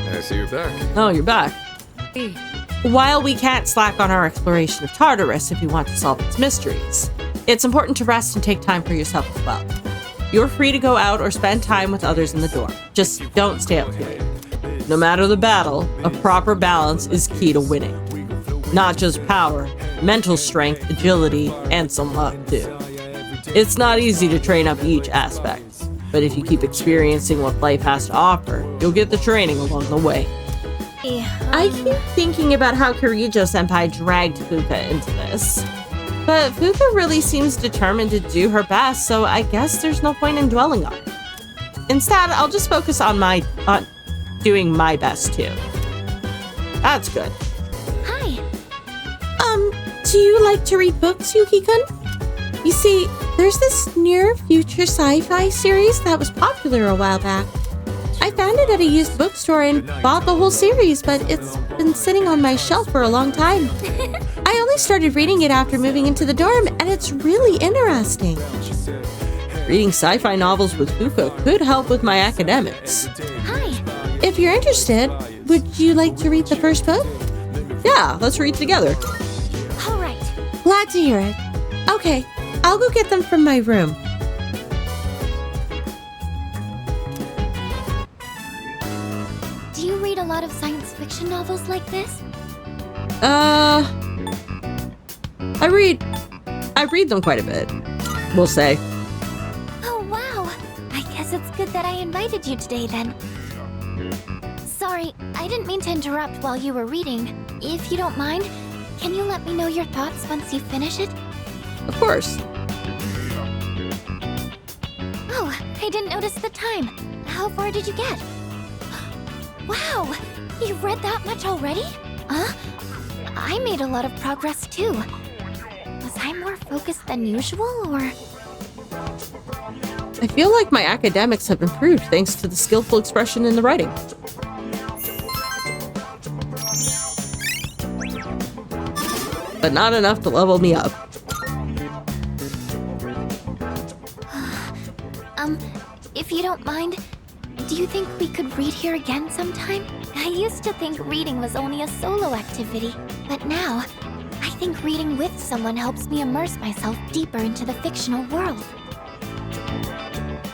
I see you're back. Oh, you're back. Hey. While we can't slack on our exploration of Tartarus if you want to solve its mysteries, it's important to rest and take time for yourself as well. You're free to go out or spend time with others in the dorm. Just don't stay up here. No matter the battle, a proper balance is key to winning. Not just power, mental strength, agility, and some luck too. It's not easy to train up each aspect, but if you keep experiencing what life has to offer, you'll get the training along the way. I keep thinking about how Kirijo-senpai dragged Fuuka into this. But Fuuka really seems determined to do her best, so I guess there's no point in dwelling on it. Instead, I'll just focus on doing my best too. That's good. Hi. Do you like to read books, Yuki-kun? You see, there's this near-future sci-fi series that was popular a while back. I found it at a used bookstore and bought the whole series, but it's been sitting on my shelf for a long time. I only started reading it after moving into the dorm, and it's really interesting. Reading sci-fi novels with Fuuka could help with my academics. Hi. If you're interested, would you like to read the first book? Yeah, let's read together. All right. Glad to hear it. Okay, I'll go get them from my room. Do you read a lot of science fiction novels like this? I read them quite a bit, we'll say. Oh, wow. that I invited you today, then. Sorry, I didn't mean to interrupt while you were reading. If you don't mind, can you let me know your thoughts once you finish it? Of course. Oh, I didn't notice the time. How far did you get? Wow, you've read that much already? Huh? I made a lot of progress too. Was I more focused than usual, or...? I feel like my academics have improved thanks to the skillful expression in the writing. But not enough to level me up. If you don't mind, do you think we could read here again sometime? I used to think reading was only a solo activity, but now, I think reading with someone helps me immerse myself deeper into the fictional world.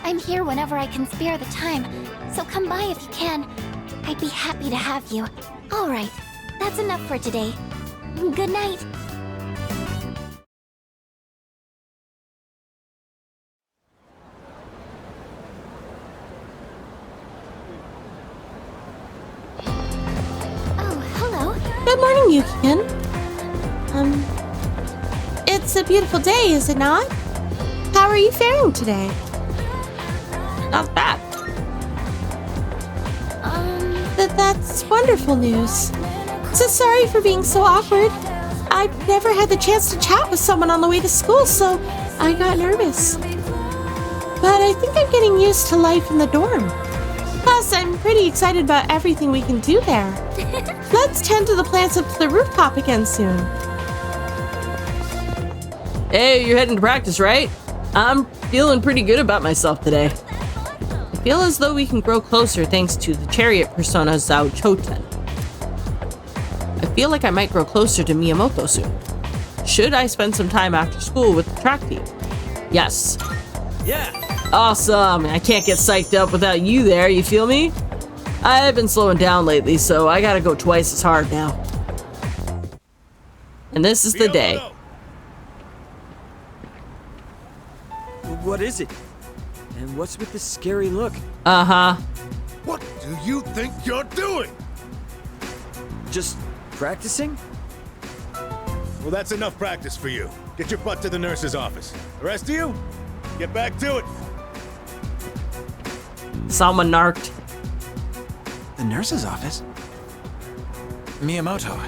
I'm here whenever I can spare the time, so come by if you can. I'd be happy to have you. Alright, that's enough for today. Good night. Good morning, Yuki-kun. It's a beautiful day, is it not? How are you faring today? Not bad. That's wonderful news. So sorry for being so awkward. I've never had the chance to chat with someone on the way to school, so I got nervous. But I think I'm getting used to life in the dorm. Plus, I'm pretty excited about everything we can do there. Let's tend to the plants up to the rooftop again soon. Hey, you're heading to practice, right? I'm feeling pretty good about myself today. I feel as though we can grow closer thanks to the chariot persona Zhao Choten. I feel like I might grow closer to Miyamoto soon. Should I spend some time after school with the track team? Yes. Yeah. Awesome. I can't get psyched up without you there, you feel me? I've been slowing down lately, so I gotta go twice as hard now. And this is the day. What is it? And what's with this scary look? Uh-huh. What do you think you're doing? Just practicing? Well, that's enough practice for you. Get your butt to the nurse's office. The rest of you, get back to it. Someone narked. The nurse's office? Miyamoto,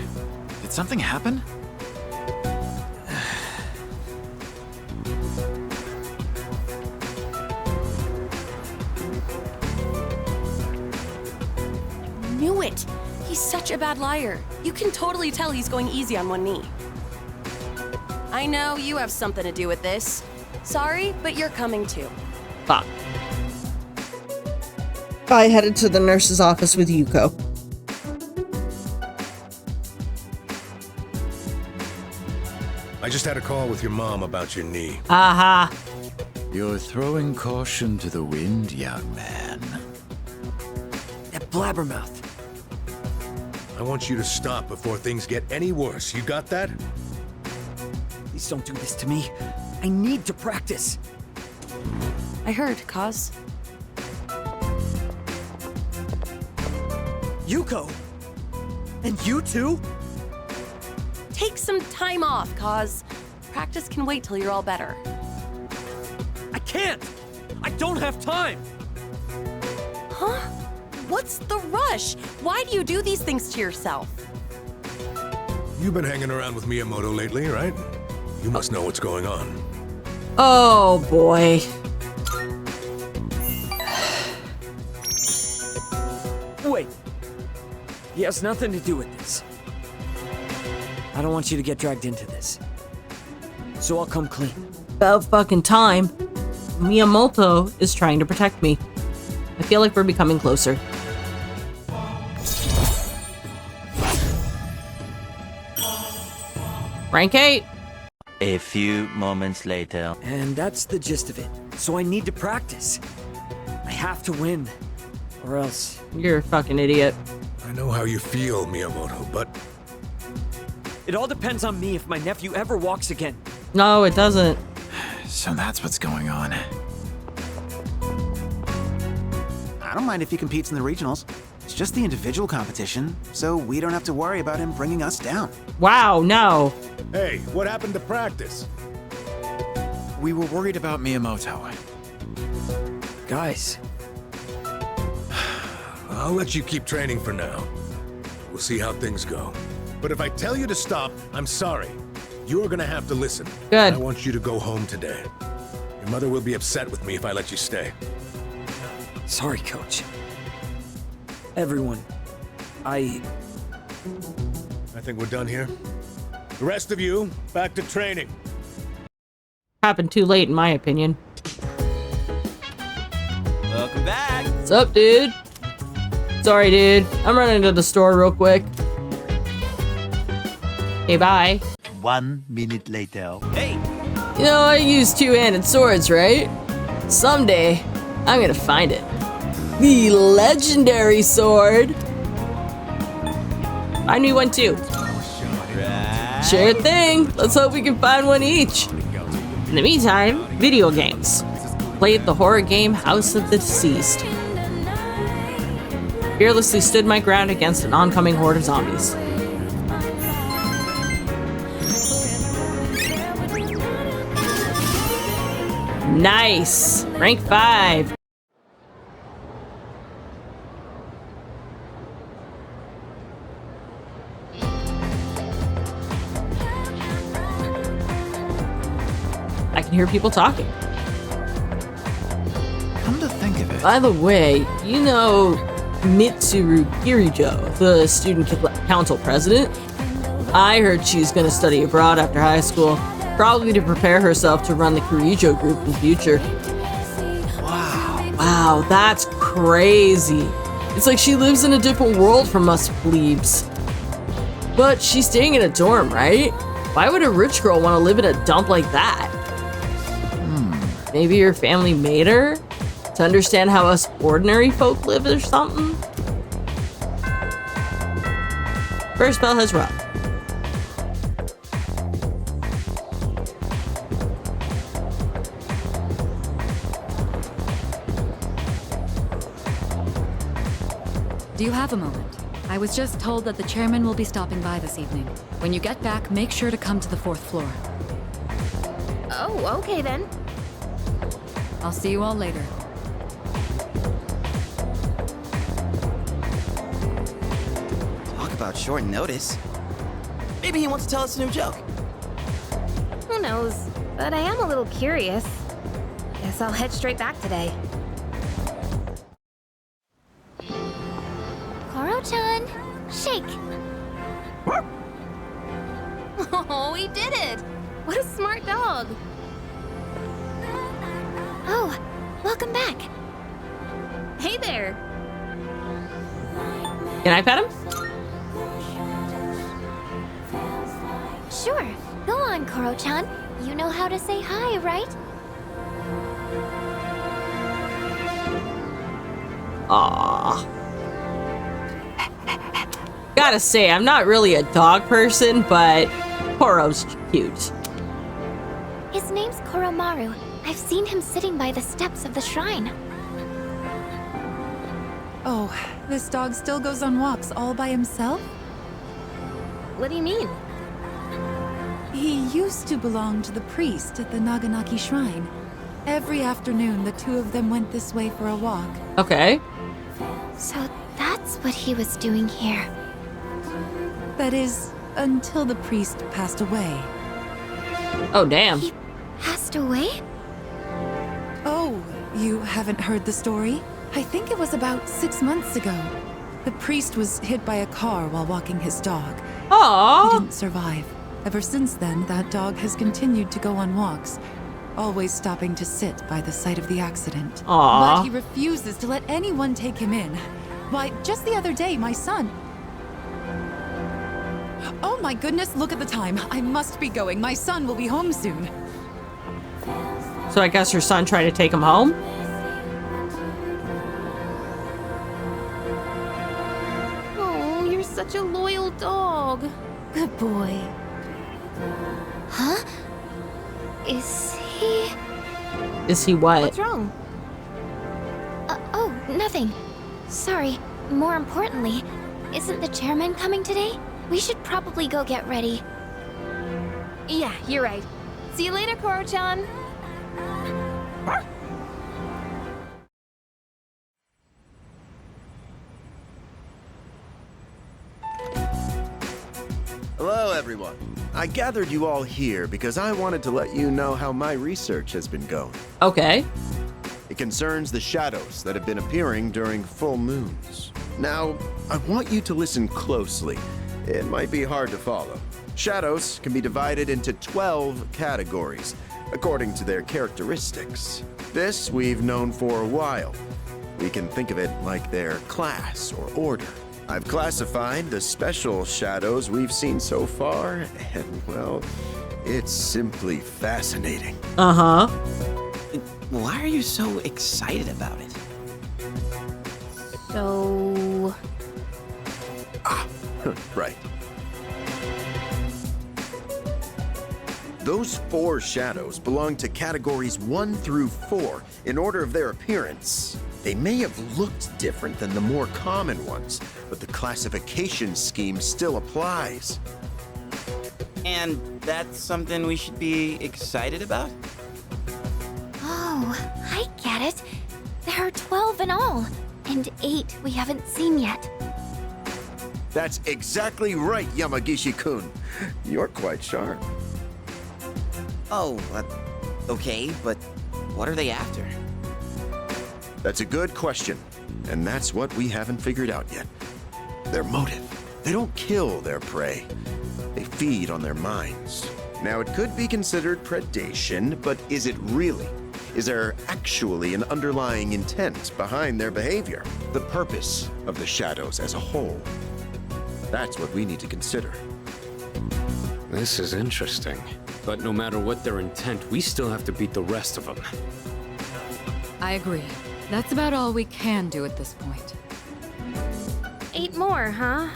did something happen? Knew it! He's such a bad liar. You can totally tell he's going easy on one knee. I know you have something to do with this. Sorry, but you're coming too. Fuck. I headed to the nurse's office with Yuko. I just had a call with your mom about your knee. Aha. You're throwing caution to the wind, young man. That blabbermouth. I want you to stop before things get any worse. You got that? Please don't do this to me. I need to practice. I heard, Kaz. Yuko! And you too? Take some time off, Kaz. Practice can wait till you're all better. I can't! I don't have time! Huh? What's the rush? Why do you do these things to yourself? You've been hanging around with Miyamoto lately, right? You must know what's going on. Oh boy. Wait. He has nothing to do with this. I don't want you to get dragged into this. So I'll come clean. About fucking time. Miyamoto is trying to protect me. I feel like we're becoming closer. Rank 8. A few moments later. And that's the gist of it. So I need to practice. I have to win. Or else... You're a fucking idiot. I know how you feel, Miyamoto, but... It all depends on me if my nephew ever walks again. No, it doesn't. So that's what's going on. don't mind if he competes in the regionals. It's just the individual competition, so we don't have to worry about him bringing us down. Wow, no. Hey, what happened to practice? We were worried about Miyamoto. Guys. I'll let you keep training for now. We'll see how things go. But if I tell you to stop, I'm sorry. You're gonna have to listen. Good. I want you to go home today. Your mother will be upset with me if I let you stay. Sorry, Coach. Everyone, I think we're done here. The rest of you, back to training. Happened too late, in my opinion. Welcome back. What's up, dude? Sorry, dude. I'm running to the store real quick. Okay, bye. 1 minute later. Hey! You know, I use two-handed swords, right? Someday, I'm gonna find it. The legendary sword. I need one too. Right. Sure thing. Let's hope we can find one each. In the meantime, video games. Played the horror game House of the Deceased. Fearlessly stood my ground against an oncoming horde of zombies. Nice! Rank 5. I can hear people talking. Come to think of it. By the way, you know Mitsuru Kirijo, the student council president? I heard she's gonna study abroad after high school, probably to prepare herself to run the Kirijo group in the future. Wow, that's crazy. It's like she lives in a different world from us plebes. But she's staying in a dorm, right? Why would a rich girl want to live in a dump like that? Maybe her family made her? To understand how us ordinary folk live or something? First bell has rung. Do you have a moment? I was just told that the chairman will be stopping by this evening. When you get back, make sure to come to the 4th floor. Oh, okay then. I'll see you all later. Talk about short notice. Maybe he wants to tell us a new joke. Who knows? But I am a little curious. Guess I'll head straight back today. Koro-chan, shake. Oh, he did it! What a smart dog. Oh, welcome back. Hey there. Can I pet him? Sure, go on, Koro-chan. You know how to say hi, right? Aww. Gotta say, I'm not really a dog person, but Koro's cute. His name's Koromaru. I've seen him sitting by the steps of the shrine. Oh, this dog still goes on walks all by himself? What do you mean? He used to belong to the priest at the Naganaki Shrine. Every afternoon, the two of them went this way for a walk. Okay. So that's what he was doing here. That is, until the priest passed away. Oh, damn. He passed away? Oh, you haven't heard the story? I think it was about 6 months ago. The priest was hit by a car while walking his dog. Aww. He didn't survive. Ever since then, that dog has continued to go on walks, always stopping to sit by the site of the accident. Aww. But he refuses to let anyone take him in. Why, just the other day, my son... Oh my goodness, look at the time. I must be going. My son will be home soon. So I guess her son tried to take him home? Oh, you're such a loyal dog. Good boy. Huh? Is he... Is he what? What's wrong? Oh, nothing. Sorry, more importantly, isn't the chairman coming today? We should probably go get ready. Yeah, you're right. See you later, Koro-chan. Hello, everyone. I gathered you all here because I wanted to let you know how my research has been going. Okay. It concerns the shadows that have been appearing during full moons. Now, I want you to listen closely. It might be hard to follow. Shadows can be divided into 12 categories, according to their characteristics. This we've known for a while. We can think of it like their class or order. I've classified the special shadows we've seen so far, and well, it's simply fascinating. Uh-huh. Why are you so excited about it? So... Right. Those 4 shadows belong to categories 1 through 4 in order of their appearance. They may have looked different than the more common ones, but the classification scheme still applies. And that's something we should be excited about? Oh, I get it. There are 12 in all, and 8 we haven't seen yet. That's exactly right, Yamagishi-kun. You're quite sharp. Oh, okay, but what are they after? That's a good question, and that's what we haven't figured out yet. Their motive. They don't kill their prey. They feed on their minds. Now, it could be considered predation, but is it really? Is there actually an underlying intent behind their behavior? The purpose of the shadows as a whole. That's what we need to consider. This is interesting. But no matter what their intent, we still have to beat the rest of them. I agree. That's about all we can do at this point. 8 more, huh?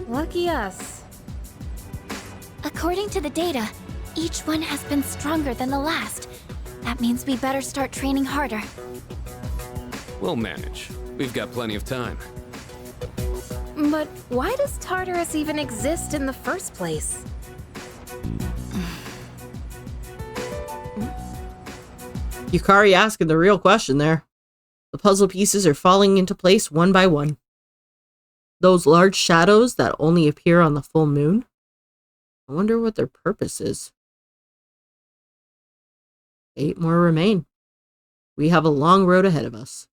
Lucky us. According to the data, each one has been stronger than the last. That means we better start training harder. We'll manage. We've got plenty of time. But why does Tartarus even exist in the first place? Yukari asking the real question there. The puzzle pieces are falling into place one by one. Those large shadows that only appear on the full moon? I wonder what their purpose is. 8 more remain. We have a long road ahead of us.